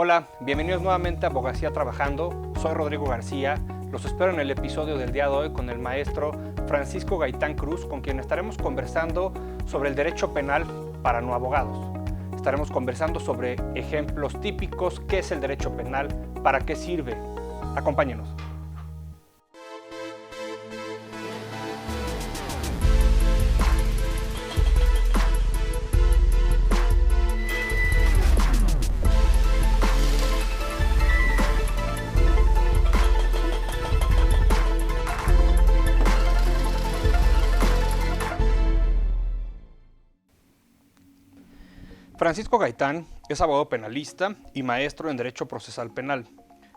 Hola, bienvenidos nuevamente a Abogacía Trabajando. Soy Rodrigo García. Los espero en el episodio del día de hoy con el maestro Francisco Gaitán Cruz, con quien estaremos conversando sobre el derecho penal para no abogados. Estaremos conversando sobre ejemplos típicos, qué es el derecho penal, para qué sirve. Acompáñenos. Francisco Gaitán es abogado penalista y maestro en Derecho Procesal Penal.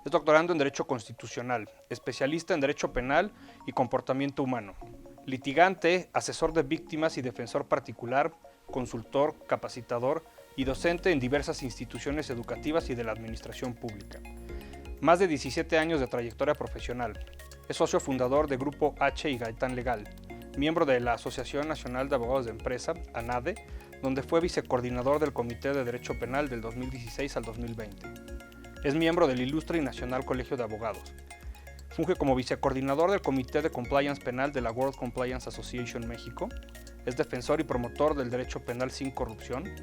Es doctorando en Derecho Constitucional, especialista en Derecho Penal y Comportamiento Humano, litigante, asesor de víctimas y defensor particular, consultor, capacitador y docente en diversas instituciones educativas y de la administración pública. Más de 17 años de trayectoria profesional. Es socio fundador de Grupo H y Gaitán Legal, miembro de la Asociación Nacional de Abogados de Empresa, ANADE, donde fue vicecoordinador del Comité de Derecho Penal del 2016 al 2020. Es miembro del Ilustre y Nacional Colegio de Abogados. Funge como vicecoordinador del Comité de Compliance Penal de la World Compliance Association México. Es defensor y promotor del derecho penal sin corrupción.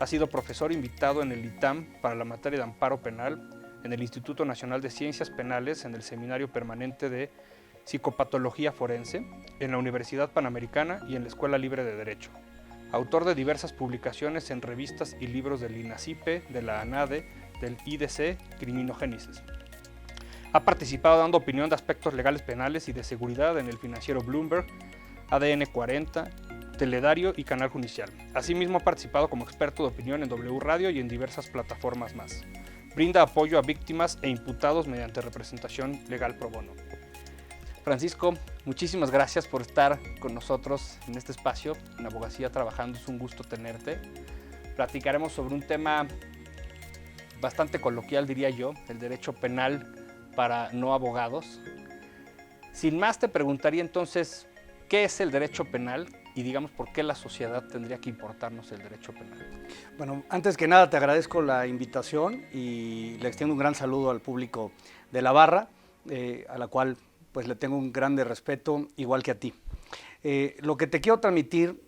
Ha sido profesor invitado en el ITAM para la materia de amparo penal, en el Instituto Nacional de Ciencias Penales, en el Seminario Permanente de Psicopatología Forense, en la Universidad Panamericana y en la Escuela Libre de Derecho. Autor de diversas publicaciones en revistas y libros del INACIPE, de la ANADE, del IDC, Criminogénesis. Ha participado dando opinión de aspectos legales penales y de seguridad en el financiero Bloomberg, ADN 40, Teledario y Canal Judicial. Asimismo ha participado como experto de opinión en W Radio y en diversas plataformas más. Brinda apoyo a víctimas e imputados mediante representación legal pro bono. Francisco, muchísimas gracias por estar con nosotros en este espacio, en Abogacía Trabajando. Es un gusto tenerte. Platicaremos sobre un tema bastante coloquial, diría yo, el derecho penal para no abogados. Sin más, te preguntaría entonces, ¿qué es el derecho penal? Y digamos, ¿por qué la sociedad tendría que importarnos el derecho penal? Bueno, antes que nada te agradezco la invitación y le extiendo un gran saludo al público de La Barra, a la cual pues le tengo un grande respeto, igual que a ti. Lo que te quiero transmitir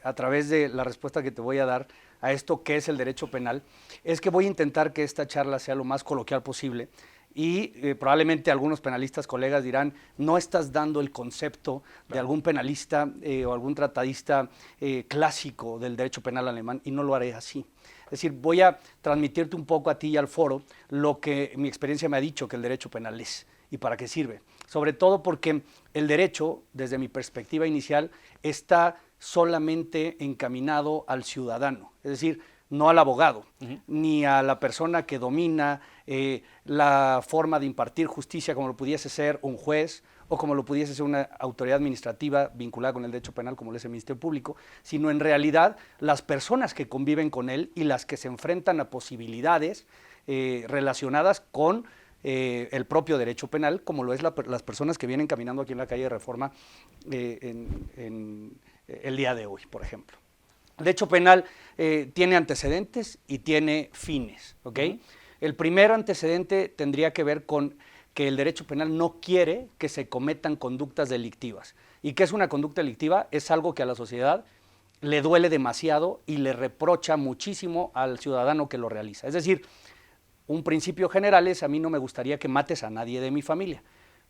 a través de la respuesta que te voy a dar a esto que es el derecho penal, es que voy a intentar que esta charla sea lo más coloquial posible y probablemente algunos penalistas colegas dirán, no estás dando el concepto de algún penalista o algún tratadista clásico del derecho penal alemán, y no lo haré así. Es decir, voy a transmitirte un poco a ti y al foro lo que mi experiencia me ha dicho que el derecho penal es y para qué sirve. Sobre todo porque el derecho, desde mi perspectiva inicial, está solamente encaminado al ciudadano, es decir, no al abogado, ni a la persona que domina la forma de impartir justicia como lo pudiese ser un juez o como lo pudiese ser una autoridad administrativa vinculada con el derecho penal como lo es el Ministerio Público, sino en realidad las personas que conviven con él y las que se enfrentan a posibilidades relacionadas con el propio derecho penal, como lo es las personas que vienen caminando aquí en la calle de Reforma en el día de hoy, por ejemplo. El derecho penal tiene antecedentes y tiene fines, ¿ok? El primer antecedente tendría que ver con que el derecho penal no quiere que se cometan conductas delictivas. ¿Y qué es una conducta delictiva? Es algo que a la sociedad le duele demasiado y le reprocha muchísimo al ciudadano que lo realiza. Es decir, un principio general es: a mí no me gustaría que mates a nadie de mi familia.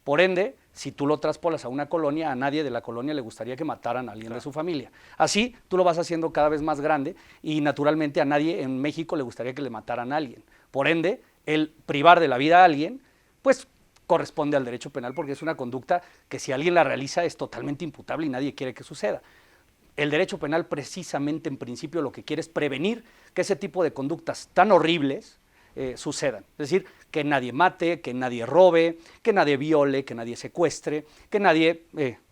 Por ende, si tú lo traspolas a una colonia, a nadie de la colonia le gustaría que mataran a alguien de su familia. Así, tú lo vas haciendo cada vez más grande y naturalmente a nadie en México le gustaría que le mataran a alguien. Por ende, el privar de la vida a alguien, pues corresponde al derecho penal porque es una conducta que si alguien la realiza es totalmente imputable y nadie quiere que suceda. El derecho penal precisamente en principio lo que quiere es prevenir que ese tipo de conductas tan horribles sucedan. Es decir, que nadie mate, que nadie robe, que nadie viole, que nadie secuestre, que nadie,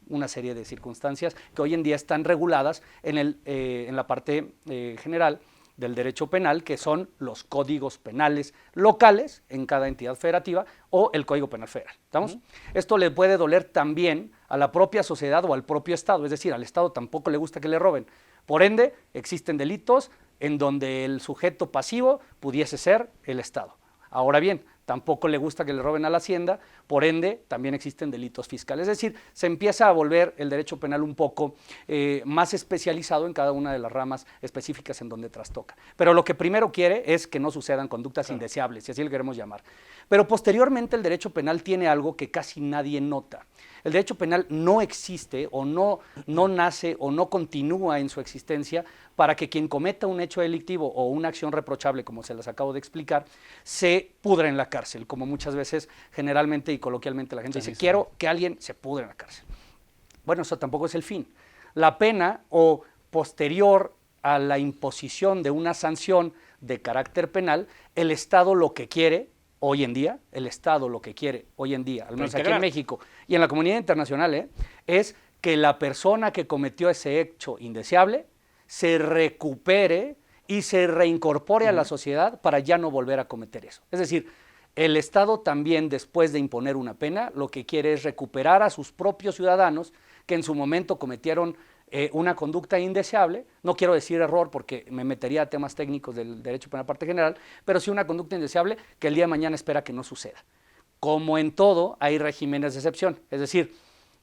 una serie de circunstancias que hoy en día están reguladas en la parte general del derecho penal, que son los códigos penales locales en cada entidad federativa o el Código Penal Federal. ¿Estamos? Esto le puede doler también a la propia sociedad o al propio Estado, es decir, al Estado tampoco le gusta que le roben. Por ende, existen delitos en donde el sujeto pasivo pudiese ser el Estado. Ahora bien, tampoco le gusta que le roben a la hacienda, por ende también existen delitos fiscales. Es decir, se empieza a volver el derecho penal un poco más especializado en cada una de las ramas específicas en donde trastoca. Pero lo que primero quiere es que no sucedan conductas indeseables, si así le queremos llamar. Pero posteriormente el derecho penal tiene algo que casi nadie nota. El derecho penal no existe o no nace o no continúa en su existencia para que quien cometa un hecho delictivo o una acción reprochable, como se las acabo de explicar, se pudra en la cárcel, como muchas veces generalmente y coloquialmente la gente dice, quiero que alguien se pudre en la cárcel. Bueno, eso tampoco es el fin. La pena o posterior a la imposición de una sanción de carácter penal, el Estado lo que quiere hoy en día, al menos aquí en México y en la comunidad internacional, es que la persona que cometió ese hecho indeseable se recupere y se reincorpore a la sociedad para ya no volver a cometer eso. Es decir, el Estado también, después de imponer una pena, lo que quiere es recuperar a sus propios ciudadanos que en su momento cometieron una conducta indeseable, no quiero decir error porque me metería a temas técnicos del derecho penal parte general, pero sí una conducta indeseable que el día de mañana espera que no suceda. Como en todo, hay regímenes de excepción, es decir,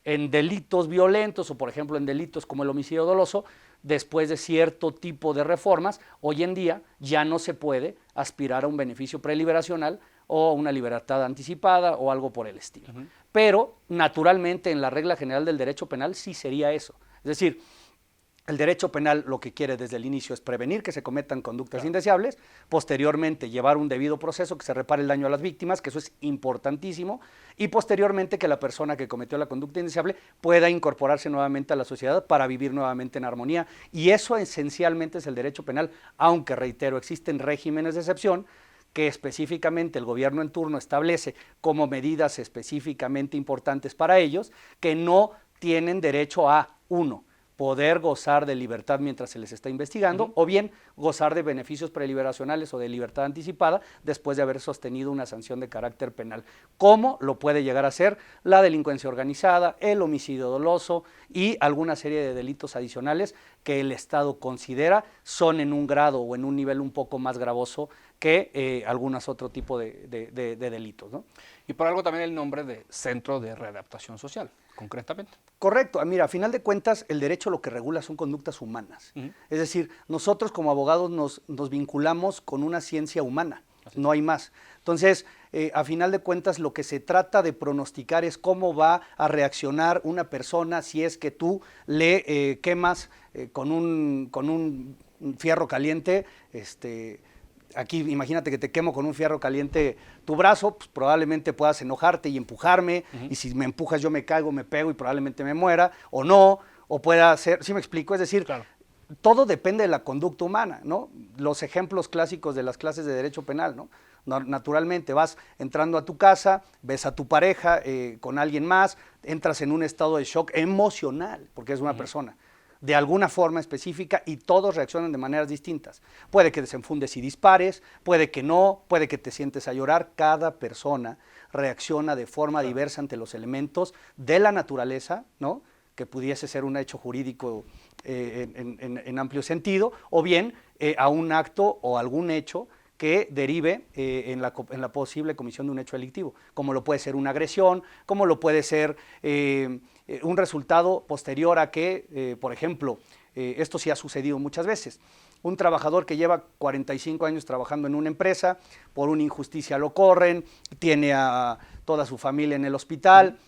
en delitos violentos o por ejemplo en delitos como el homicidio doloso, después de cierto tipo de reformas, hoy en día ya no se puede aspirar a un beneficio preliberacional o una libertad anticipada o algo por el estilo. Pero naturalmente en la regla general del derecho penal sí sería eso. Es decir, el derecho penal lo que quiere desde el inicio es prevenir que se cometan conductas indeseables, posteriormente llevar un debido proceso que se repare el daño a las víctimas, que eso es importantísimo, y posteriormente que la persona que cometió la conducta indeseable pueda incorporarse nuevamente a la sociedad para vivir nuevamente en armonía. Y eso esencialmente es el derecho penal, aunque reitero, existen regímenes de excepción que específicamente el gobierno en turno establece como medidas específicamente importantes para ellos, que no tienen derecho a, uno, poder gozar de libertad mientras se les está investigando, o bien gozar de beneficios preliberacionales o de libertad anticipada después de haber sostenido una sanción de carácter penal, como lo puede llegar a ser la delincuencia organizada, el homicidio doloso y alguna serie de delitos adicionales que el Estado considera son en un grado o en un nivel un poco más gravoso que algunos otro tipo de delitos, ¿no? Y por algo también el nombre de Centro de Readaptación Social, concretamente. Correcto. Mira, a final de cuentas, el derecho lo que regula son conductas humanas. Es decir, nosotros como abogados nos vinculamos con una ciencia humana, no hay más. Entonces, a final de cuentas, lo que se trata de pronosticar es cómo va a reaccionar una persona si es que tú le quemas con un fierro caliente, aquí imagínate que te quemo con un fierro caliente tu brazo, pues probablemente puedas enojarte y empujarme, y si me empujas yo me caigo, me pego y probablemente me muera, o no, o pueda ser, ¿sí me explico? Es decir, todo depende de la conducta humana, ¿no? Los ejemplos clásicos de las clases de derecho penal, ¿no? Naturalmente vas entrando a tu casa, ves a tu pareja con alguien más, entras en un estado de shock emocional, porque es una persona, de alguna forma específica y todos reaccionan de maneras distintas. Puede que desenfundes y dispares, puede que no, puede que te sientes a llorar. Cada persona reacciona de forma diversa ante los elementos de la naturaleza, ¿no? Que pudiese ser un hecho jurídico en amplio sentido, o bien a un acto o algún hecho que derive en la posible comisión de un hecho delictivo, como lo puede ser una agresión, como lo puede ser un resultado posterior a que, por ejemplo, esto sí ha sucedido muchas veces, un trabajador que lleva 45 años trabajando en una empresa, por una injusticia lo corren, tiene a toda su familia en el hospital,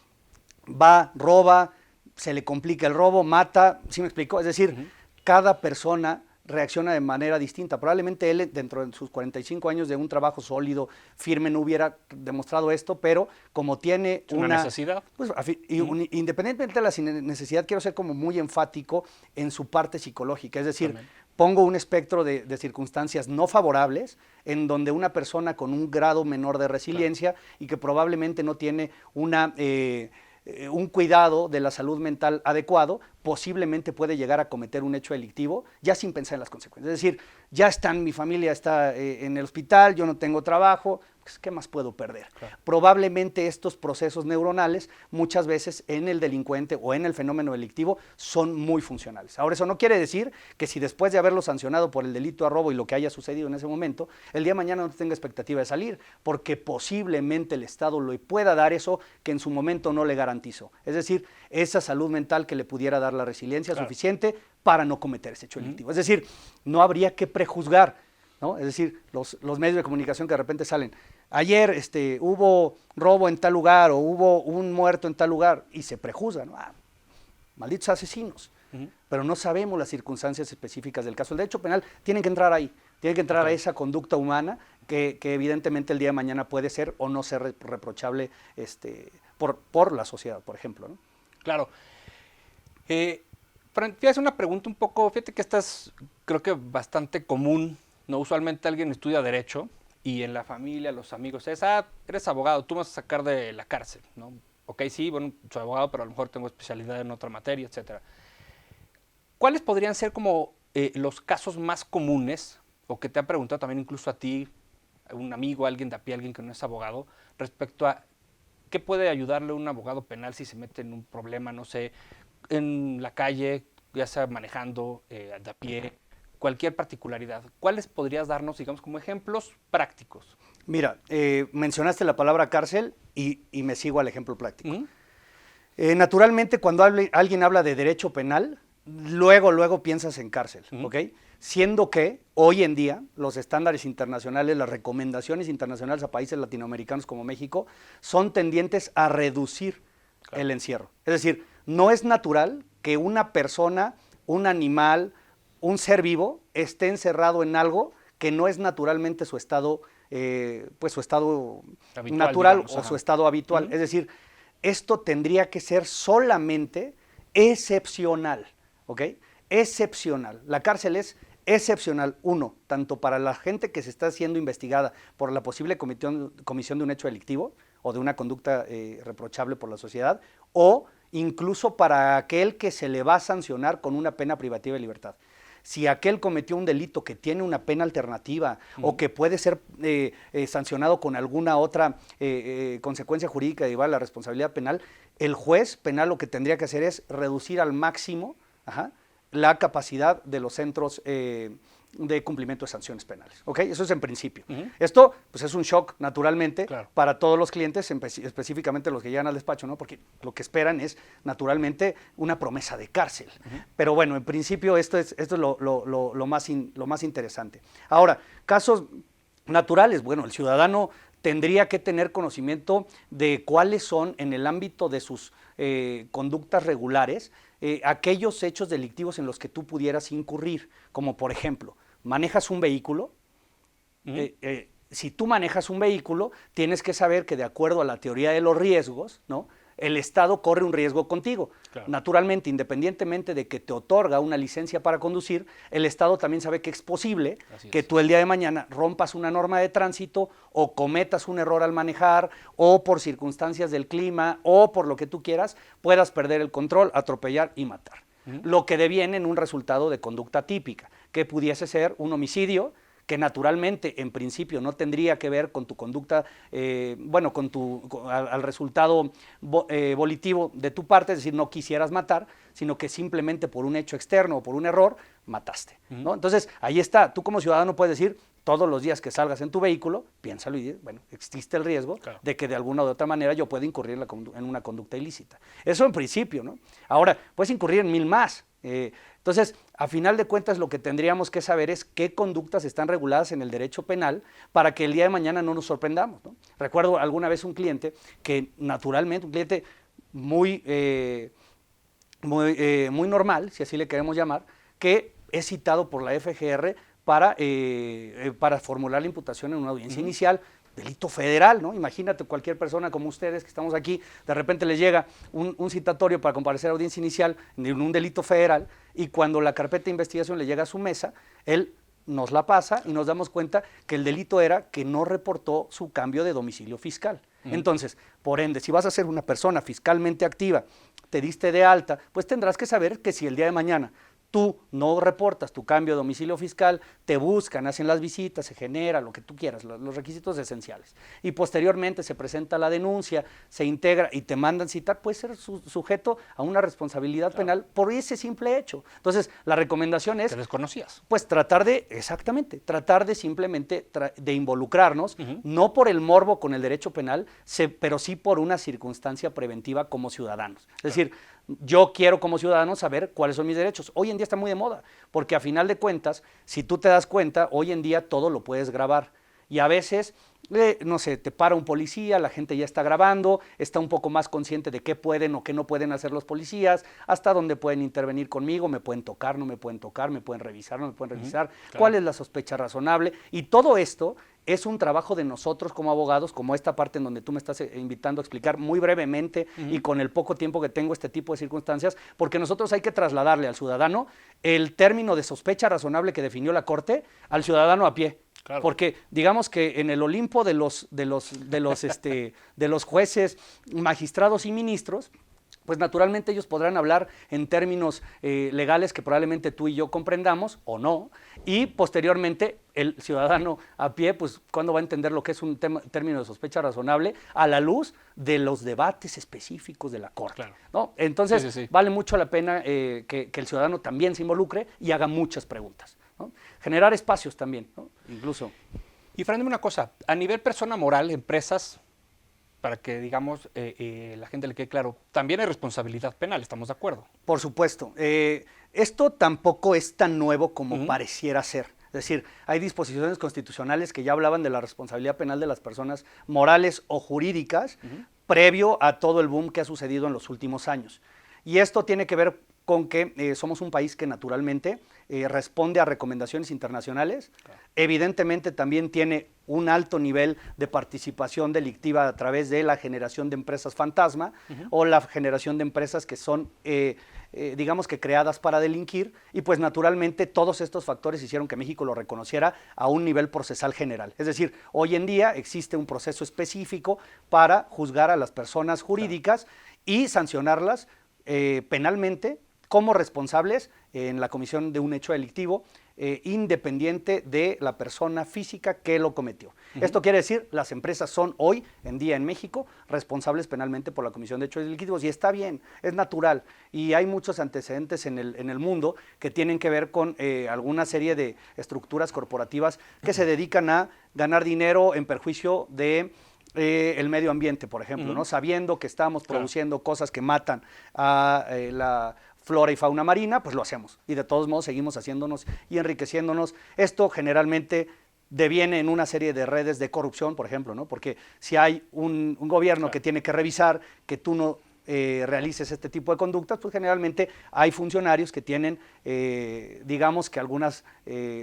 va, roba, se le complica el robo, mata, ¿sí me explico? Es decir, cada persona reacciona de manera distinta. Probablemente él, dentro de sus 45 años de un trabajo sólido, firme, no hubiera demostrado esto, pero como tiene una necesidad. Pues, independientemente de la necesidad, quiero ser como muy enfático en su parte psicológica. Es decir, pongo un espectro de circunstancias no favorables en donde una persona con un grado menor de resiliencia y que probablemente no tiene un cuidado de la salud mental adecuado, posiblemente puede llegar a cometer un hecho delictivo ya sin pensar en las consecuencias. Es decir, ya mi familia está en el hospital, yo no tengo trabajo, pues, ¿qué más puedo perder? Claro. Probablemente estos procesos neuronales muchas veces en el delincuente o en el fenómeno delictivo son muy funcionales. Ahora, eso no quiere decir que si después de haberlo sancionado por el delito de robo y lo que haya sucedido en ese momento, el día de mañana no tenga expectativa de salir, porque posiblemente el Estado le pueda dar eso que en su momento no le garantizó. Es decir, esa salud mental que le pudiera dar la resiliencia suficiente para no cometer ese hecho delictivo. Es decir, no habría que prejuzgar, ¿no? Es decir, los medios de comunicación que de repente salen, ayer hubo robo en tal lugar o hubo un muerto en tal lugar y se prejuzga, ¿no? Malditos asesinos. Pero no sabemos las circunstancias específicas del caso. El derecho penal tiene que entrar ahí, tiene que entrar a esa conducta humana que evidentemente el día de mañana puede ser o no ser reprochable por la sociedad, por ejemplo, ¿no? Claro. Fran, te hace una pregunta un poco, fíjate que esta es creo que bastante común, ¿no? Usualmente alguien estudia Derecho y en la familia, los amigos, eres abogado, tú me vas a sacar de la cárcel, ¿no? Ok, sí, bueno, soy abogado, pero a lo mejor tengo especialidad en otra materia, etcétera. ¿Cuáles podrían ser como los casos más comunes, o que te han preguntado también incluso a ti, a un amigo, alguien de a pie, alguien que no es abogado, respecto a qué puede ayudarle a un abogado penal si se mete en un problema, no sé, en la calle, ya sea manejando, de a pie, cualquier particularidad? ¿Cuáles podrías darnos, digamos, como ejemplos prácticos? Mira, mencionaste la palabra cárcel y me sigo al ejemplo práctico. Naturalmente, cuando alguien habla de derecho penal, luego piensas en cárcel, ¿ok? Siendo que hoy en día los estándares internacionales, las recomendaciones internacionales a países latinoamericanos como México son tendientes a reducir el encierro. Es decir, no es natural que una persona, un animal, un ser vivo esté encerrado en algo que no es naturalmente su estado, pues su estado habitual, natural, digamos, o su estado habitual. Es decir, esto tendría que ser solamente excepcional, ¿ok? Excepcional. La cárcel es excepcional, uno, tanto para la gente que se está siendo investigada por la posible comisión de un hecho delictivo o de una conducta reprochable por la sociedad, o incluso para aquel que se le va a sancionar con una pena privativa de libertad. Si aquel cometió un delito que tiene una pena alternativa o que puede ser sancionado con alguna otra consecuencia jurídica derivada de la responsabilidad penal, el juez penal lo que tendría que hacer es reducir al máximo la capacidad de los centros de cumplimiento de sanciones penales. ¿Ok? Eso es en principio. Esto pues es un shock, naturalmente, para todos los clientes, específicamente los que llegan al despacho, ¿no? Porque lo que esperan es, naturalmente, una promesa de cárcel. Pero bueno, en principio esto es lo más interesante. Ahora, casos naturales, bueno, el ciudadano tendría que tener conocimiento de cuáles son, en el ámbito de sus conductas regulares, aquellos hechos delictivos en los que tú pudieras incurrir, como por ejemplo, manejas un vehículo. Si tú manejas un vehículo, tienes que saber que de acuerdo a la teoría de los riesgos, ¿no?, el Estado corre un riesgo contigo. Naturalmente, independientemente de que te otorga una licencia para conducir, el Estado también sabe que es posible que tú el día de mañana rompas una norma de tránsito o cometas un error al manejar o por circunstancias del clima o por lo que tú quieras, puedas perder el control, atropellar y matar. Lo que deviene en un resultado de conducta típica, que pudiese ser un homicidio, que naturalmente, en principio, no tendría que ver con tu conducta, al resultado volitivo de tu parte, es decir, no quisieras matar, sino que simplemente por un hecho externo o por un error, mataste, ¿no? Entonces, ahí está, tú como ciudadano puedes decir, todos los días que salgas en tu vehículo, piénsalo y bueno, existe el riesgo de que de alguna u otra manera yo pueda incurrir en una conducta ilícita. Eso en principio, ¿no? Ahora, puedes incurrir en 1000 más. Entonces, a final de cuentas, lo que tendríamos que saber es qué conductas están reguladas en el derecho penal para que el día de mañana no nos sorprendamos, ¿no? Recuerdo alguna vez un cliente que naturalmente, un cliente muy normal, si así le queremos llamar, que es citado por la FGR para formular la imputación en una audiencia inicial, delito federal, ¿no? Imagínate cualquier persona como ustedes que estamos aquí, de repente les llega un citatorio para comparecer a audiencia inicial en un delito federal y cuando la carpeta de investigación le llega a su mesa, él nos la pasa y nos damos cuenta que el delito era que no reportó su cambio de domicilio fiscal. Entonces, por ende, si vas a ser una persona fiscalmente activa, te diste de alta, pues tendrás que saber que si el día de mañana tú no reportas tu cambio de domicilio fiscal, te buscan, hacen las visitas, se genera lo que tú quieras, los requisitos esenciales. Y posteriormente se presenta la denuncia, se integra y te mandan citar, puedes ser sujeto a una responsabilidad penal por ese simple hecho. Entonces, la recomendación es... ¿Te desconocías? Pues tratar de, exactamente, tratar de simplemente de involucrarnos, no por el morbo con el derecho penal, pero sí por una circunstancia preventiva como ciudadanos. Es decir, yo quiero como ciudadano saber cuáles son mis derechos. Hoy en día está muy de moda, porque a final de cuentas, si tú te das cuenta, hoy en día todo lo puedes grabar. Y a veces, no sé, te para un policía, la gente ya está grabando, está un poco más consciente de qué pueden o qué no pueden hacer los policías, hasta dónde pueden intervenir conmigo, me pueden tocar, no me pueden tocar, me pueden revisar, no me pueden revisar, claro. cuál es la sospecha razonable. Y todo esto es un trabajo de nosotros como abogados, como esta parte en donde tú me estás invitando a explicar muy brevemente y con el poco tiempo que tengo este tipo de circunstancias, porque nosotros hay que trasladarle al ciudadano el término de sospecha razonable que definió la Corte al ciudadano a pie. Claro. Porque digamos que en el Olimpo de los jueces, magistrados y ministros, pues naturalmente ellos podrán hablar en términos legales que probablemente tú y yo comprendamos o no, y posteriormente el ciudadano a pie, pues cuándo va a entender lo que es un término de sospecha razonable a la luz de los debates específicos de la Corte. Claro. ¿No? Entonces, Sí. vale mucho la pena que el ciudadano también se involucre y haga muchas preguntas, ¿no? Generar espacios también, ¿no? Incluso. Y Fran, dime una cosa, a nivel persona moral, empresas, para que, digamos, la gente le quede claro, también hay responsabilidad penal, ¿estamos de acuerdo? Por supuesto. Esto tampoco es tan nuevo como pareciera ser. Es decir, hay disposiciones constitucionales que ya hablaban de la responsabilidad penal de las personas morales o jurídicas previo a todo el boom que ha sucedido en los últimos años. Y esto tiene que ver con que somos un país que naturalmente responde a recomendaciones internacionales. Claro. Evidentemente también tiene un alto nivel de participación delictiva a través de la generación de empresas fantasma o la generación de empresas que son, digamos que creadas para delinquir, y pues naturalmente todos estos factores hicieron que México lo reconociera a un nivel procesal general. Es decir, hoy en día existe un proceso específico para juzgar a las personas jurídicas y sancionarlas penalmente como responsables en la comisión de un hecho delictivo independiente de la persona física que lo cometió. Esto quiere decir, las empresas son hoy en día en México responsables penalmente por la comisión de hechos delictivos, y está bien, es natural, y hay muchos antecedentes en el mundo que tienen que ver con alguna serie de estructuras corporativas que se dedican a ganar dinero en perjuicio de el medio ambiente, por ejemplo, ¿no? Sabiendo que estamos produciendo cosas que matan a la flora y fauna marina, pues lo hacemos. Y de todos modos seguimos haciéndonos y enriqueciéndonos. Esto generalmente deviene en una serie de redes de corrupción, por ejemplo, ¿no? Porque si hay un gobierno que tiene que revisar que tú no realices este tipo de conductas, pues generalmente hay funcionarios que tienen, digamos que algunas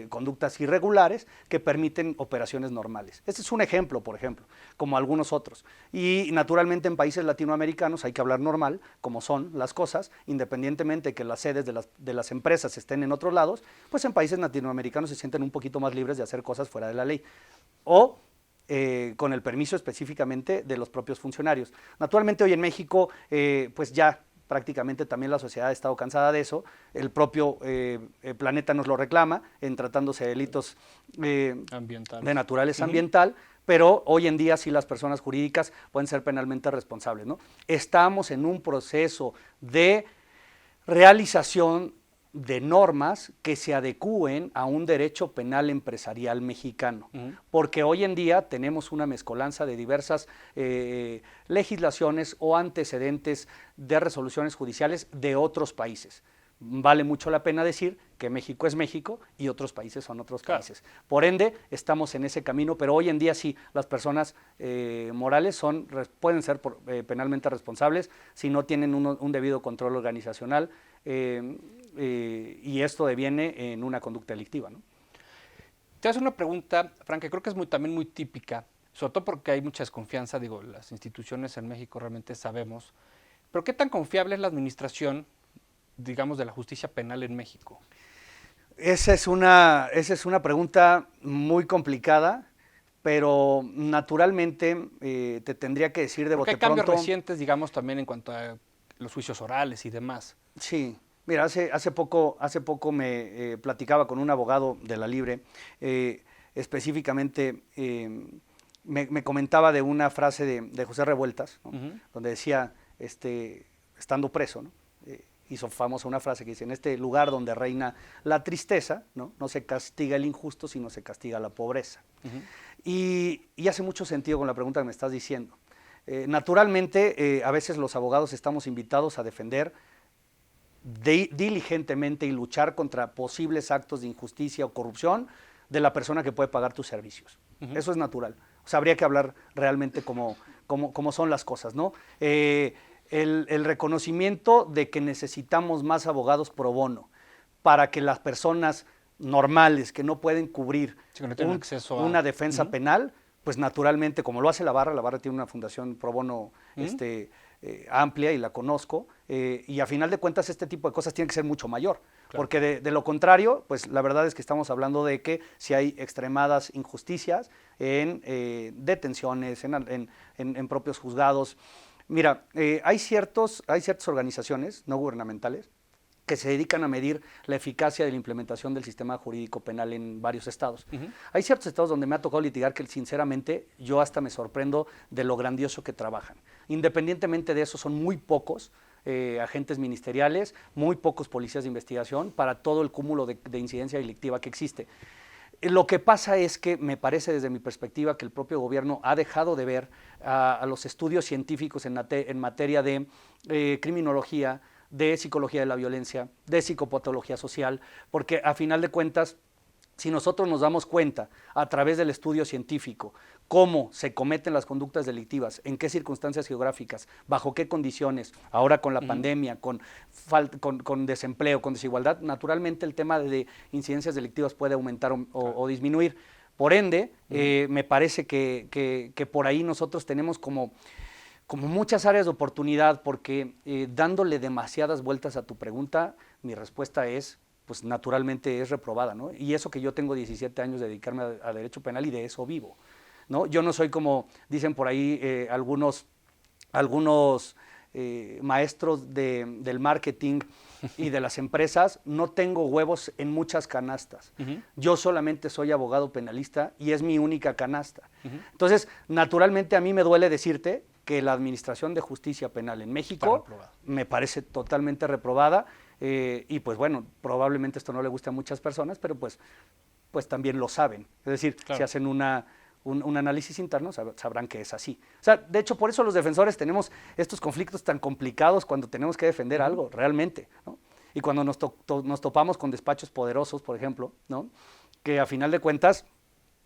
conductas irregulares que permiten operaciones normales. Este es un ejemplo, por ejemplo, como algunos otros. Y naturalmente en países latinoamericanos hay que hablar normal, como son las cosas, independientemente de que las sedes de las empresas estén en otros lados, pues en países latinoamericanos se sienten un poquito más libres de hacer cosas fuera de la ley. O con el permiso específicamente de los propios funcionarios. Naturalmente hoy en México, pues ya prácticamente también la sociedad ha estado cansada de eso, el propio planeta nos lo reclama en tratándose de delitos de naturaleza ambiental, pero hoy en día sí las personas jurídicas pueden ser penalmente responsables, ¿no? Estamos en un proceso de realización de normas que se adecúen a un derecho penal empresarial mexicano, porque hoy en día tenemos una mezcolanza de diversas legislaciones o antecedentes de resoluciones judiciales de otros países. Vale mucho la pena decir que México es México y otros países son otros países. Por ende, estamos en ese camino, pero hoy en día sí, las personas morales pueden ser penalmente responsables si no tienen un debido control organizacional, y esto deviene en una conducta delictiva, ¿no? Te hago una pregunta, Fran, que creo que es también muy típica, sobre todo porque hay mucha desconfianza, digo, las instituciones en México realmente sabemos, pero ¿qué tan confiable es la administración, digamos, de la justicia penal en México? Esa es una pregunta muy complicada, pero naturalmente te tendría que decir de Porque bote hay cambios pronto. recientes, digamos, también en cuanto a los juicios orales y demás. Sí, mira, hace poco me platicaba con un abogado de la Libre, específicamente me comentaba de una frase de José Revueltas, ¿no? Donde decía, estando preso, ¿no? Hizo famosa una frase que dice: en este lugar donde reina la tristeza, no se castiga el injusto, sino se castiga la pobreza. Y hace mucho sentido con la pregunta que me estás diciendo. Naturalmente, a veces los abogados estamos invitados a defender diligentemente y luchar contra posibles actos de injusticia o corrupción de la persona que puede pagar tus servicios. Eso es natural. O sea, habría que hablar realmente como son las cosas, ¿no? El reconocimiento de que necesitamos más abogados pro bono para que las personas normales que no pueden cubrir Sí, que no tienen acceso a... una defensa penal, pues naturalmente, como lo hace la Barra tiene una fundación pro bono amplia y la conozco, y a final de cuentas este tipo de cosas tiene que ser mucho mayor, claro. Porque de lo contrario, pues la verdad es que estamos hablando de que si hay extremadas injusticias en detenciones, en propios juzgados. Mira, hay ciertas organizaciones no gubernamentales que se dedican a medir la eficacia de la implementación del sistema jurídico penal en varios estados. Hay ciertos estados donde me ha tocado litigar que sinceramente yo hasta me sorprendo de lo grandioso que trabajan. Independientemente de eso, son muy pocos agentes ministeriales, muy pocos policías de investigación para todo el cúmulo de incidencia delictiva que existe. Lo que pasa es que me parece desde mi perspectiva que el propio gobierno ha dejado de ver a los estudios científicos en materia de criminología, de psicología de la violencia, de psicopatología social, porque a final de cuentas, si nosotros nos damos cuenta a través del estudio científico cómo se cometen las conductas delictivas, en qué circunstancias geográficas, bajo qué condiciones, ahora con la pandemia, con desempleo, con desigualdad, naturalmente el tema de incidencias delictivas puede aumentar o disminuir. Por ende, me parece que por ahí nosotros tenemos como muchas áreas de oportunidad, porque dándole demasiadas vueltas a tu pregunta, mi respuesta es, pues naturalmente es reprobada, ¿no? Y eso que yo tengo 17 años de dedicarme a derecho penal y de eso vivo, ¿no? Yo no soy como dicen por ahí algunos maestros del marketing y de las empresas, no tengo huevos en muchas canastas. Yo solamente soy abogado penalista y es mi única canasta. Entonces, naturalmente a mí me duele decirte que la Administración de Justicia Penal en México me parece totalmente reprobada, y pues bueno, probablemente esto no le guste a muchas personas, pero pues también lo saben. Es decir, claro, si hacen un análisis interno, sabrán que es así. O sea, de hecho, por eso los defensores tenemos estos conflictos tan complicados cuando tenemos que defender algo, realmente, ¿no? Y cuando nos topamos con despachos poderosos, por ejemplo, ¿no? Que a final de cuentas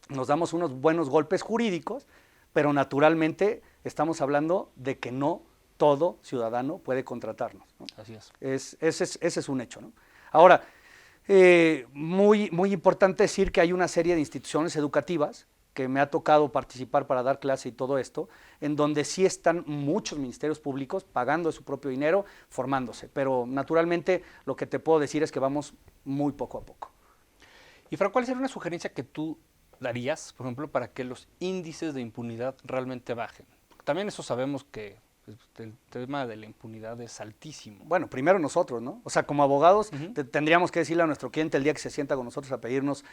nos damos unos buenos golpes jurídicos, pero naturalmente estamos hablando de que no todo ciudadano puede contratarnos, ¿no? Así es. Ese es un hecho, ¿no? Ahora, muy importante decir que hay una serie de instituciones educativas que me ha tocado participar para dar clase y todo esto, en donde sí están muchos ministerios públicos pagando de su propio dinero, formándose, pero naturalmente lo que te puedo decir es que vamos muy poco a poco. Y Fran, ¿cuál sería una sugerencia que tú darías, por ejemplo, para que los índices de impunidad realmente bajen? Porque también eso sabemos que el tema de la impunidad es altísimo. Bueno, primero nosotros, ¿no? O sea, como abogados tendríamos que decirle a nuestro cliente el día que se sienta con nosotros a pedirnos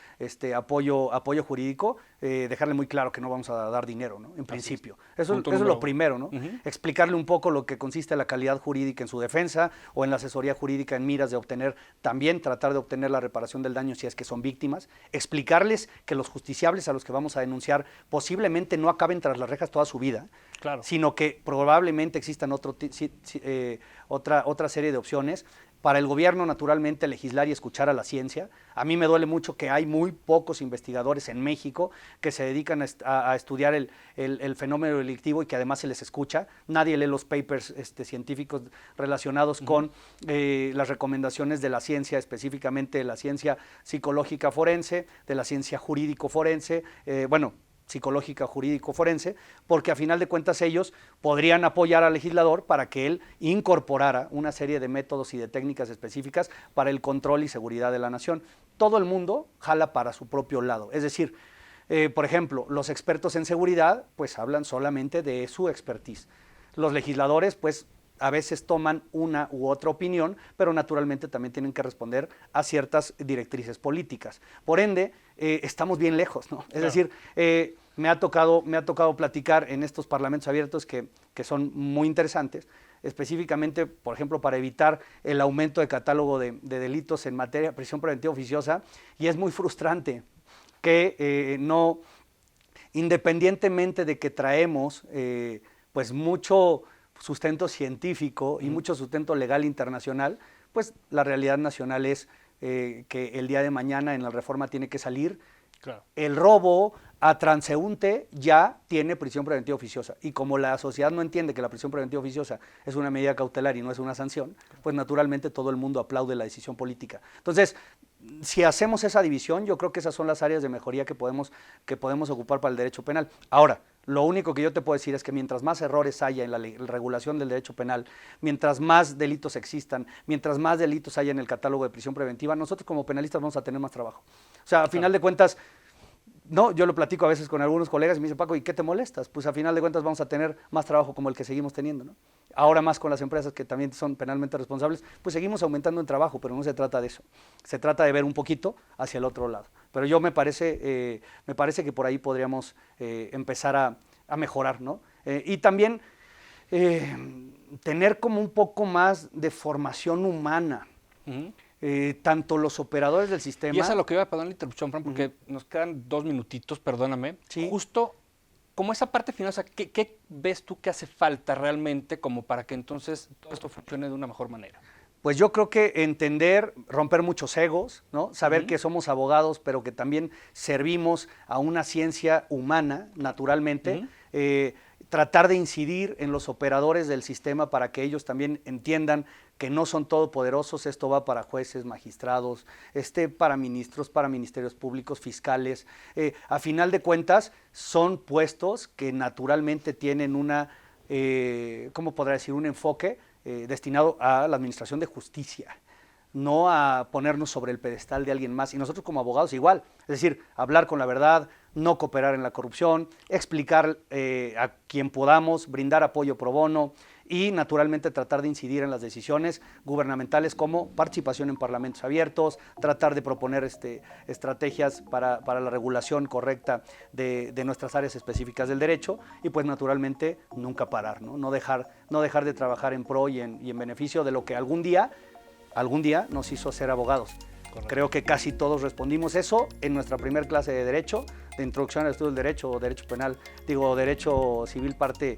apoyo jurídico, dejarle muy claro que no vamos a dar dinero, ¿no? En principio. Eso es lo primero, ¿no? Explicarle un poco lo que consiste la calidad jurídica en su defensa o en la asesoría jurídica en miras de obtener, también tratar de obtener la reparación del daño si es que son víctimas. Explicarles que los justiciables a los que vamos a denunciar posiblemente no acaben tras las rejas toda su vida, claro, sino que probablemente existan otra serie de opciones. Para el gobierno, naturalmente, legislar y escuchar a la ciencia. A mí me duele mucho que hay muy pocos investigadores en México que se dedican a estudiar el fenómeno delictivo y que además se les escucha. Nadie lee los papers científicos relacionados con las recomendaciones de la ciencia, específicamente de la ciencia psicológica forense, de la ciencia jurídico forense, psicológica, jurídico, forense, porque a final de cuentas ellos podrían apoyar al legislador para que él incorporara una serie de métodos y de técnicas específicas para el control y seguridad de la nación. Todo el mundo jala para su propio lado, es decir, Por ejemplo, los expertos en seguridad pues hablan solamente de su expertise. Los legisladores pues a veces toman una u otra opinión, pero naturalmente también tienen que responder a ciertas directrices políticas. Por ende, estamos bien lejos, ¿no? Es decir, me ha tocado platicar en estos parlamentos abiertos que son muy interesantes, específicamente, por ejemplo, para evitar el aumento de catálogo de delitos en materia de prisión preventiva oficiosa, y es muy frustrante que no, independientemente de que traemos pues mucho sustento científico y mucho sustento legal internacional, pues la realidad nacional es que el día de mañana en la reforma tiene que salir. Claro. El robo a transeúnte ya tiene prisión preventiva oficiosa, y como la sociedad no entiende que la prisión preventiva oficiosa es una medida cautelar y no es una sanción, pues naturalmente todo el mundo aplaude la decisión política. Entonces, si hacemos esa división, yo creo que esas son las áreas de mejoría que podemos ocupar para el derecho penal. Ahora, lo único que yo te puedo decir es que mientras más errores haya en la regulación del derecho penal, mientras más delitos existan, mientras más delitos haya en el catálogo de prisión preventiva, nosotros como penalistas vamos a tener más trabajo. O sea, a final de cuentas, no, yo lo platico a veces con algunos colegas y me dicen, Paco, ¿y qué te molestas? Pues a final de cuentas vamos a tener más trabajo como el que seguimos teniendo, ¿no? Ahora más con las empresas que también son penalmente responsables, pues seguimos aumentando en trabajo, pero no se trata de eso. Se trata de ver un poquito hacia el otro lado. Pero yo me parece que por ahí podríamos empezar a mejorar, ¿no? Y también tener como un poco más de formación humana. Tanto los operadores del sistema... Y eso es lo que iba a perdón la interrupción, Fran, porque nos quedan 2 minutitos, perdóname. Sí. Justo como esa parte final, o sea, ¿qué ves tú que hace falta realmente como para que entonces todo esto funcione de una mejor manera? Pues yo creo que entender, romper muchos egos, ¿no? Saber que somos abogados, pero que también servimos a una ciencia humana, naturalmente. Tratar de incidir en los operadores del sistema para que ellos también entiendan que no son todopoderosos. Esto va para jueces, magistrados, para ministros, para ministerios públicos, fiscales. A final de cuentas, son puestos que naturalmente tienen una, ¿cómo podrá decir?, un enfoque destinado a la administración de justicia, no a ponernos sobre el pedestal de alguien más. Y nosotros como abogados igual, es decir, hablar con la verdad, no cooperar en la corrupción, explicar a quien podamos, brindar apoyo pro bono y naturalmente tratar de incidir en las decisiones gubernamentales como participación en parlamentos abiertos, tratar de proponer estrategias para la regulación correcta de nuestras áreas específicas del derecho, y pues naturalmente nunca parar, no dejar de trabajar en pro y en beneficio de lo que algún día nos hizo ser abogados. Correcto. Creo que casi todos respondimos eso en nuestra primera clase de Derecho, de Introducción al Estudio del Derecho o Derecho Penal, Derecho Civil parte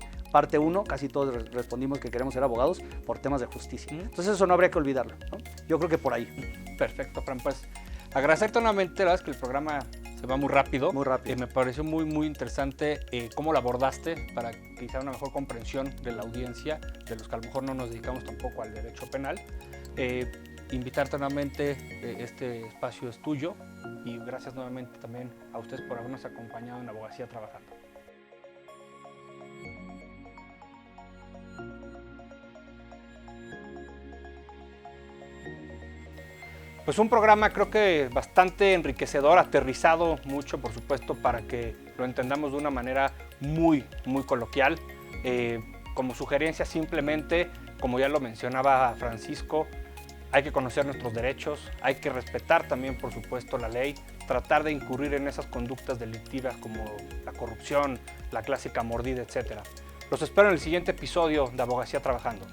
1, casi todos respondimos que queremos ser abogados por temas de justicia. Entonces eso no habría que olvidarlo, ¿no? Yo creo que por ahí. Perfecto, Fran, pues agradecerte nuevamente, la verdad es que el programa se va muy rápido. Muy rápido. Me pareció muy, muy interesante cómo lo abordaste para quizá una mejor comprensión de la audiencia, de los que a lo mejor no nos dedicamos tampoco al derecho penal. Invitarte nuevamente, este espacio es tuyo, y gracias nuevamente también a ustedes por habernos acompañado en Abogacía Trabajando. Pues un programa creo que bastante enriquecedor, aterrizado mucho, por supuesto, para que lo entendamos de una manera muy, muy coloquial. Como sugerencia simplemente, como ya lo mencionaba Francisco, hay que conocer nuestros derechos, hay que respetar también, por supuesto, la ley, tratar de incurrir en esas conductas delictivas como la corrupción, la clásica mordida, etc. Los espero en el siguiente episodio de Abogacía Trabajando.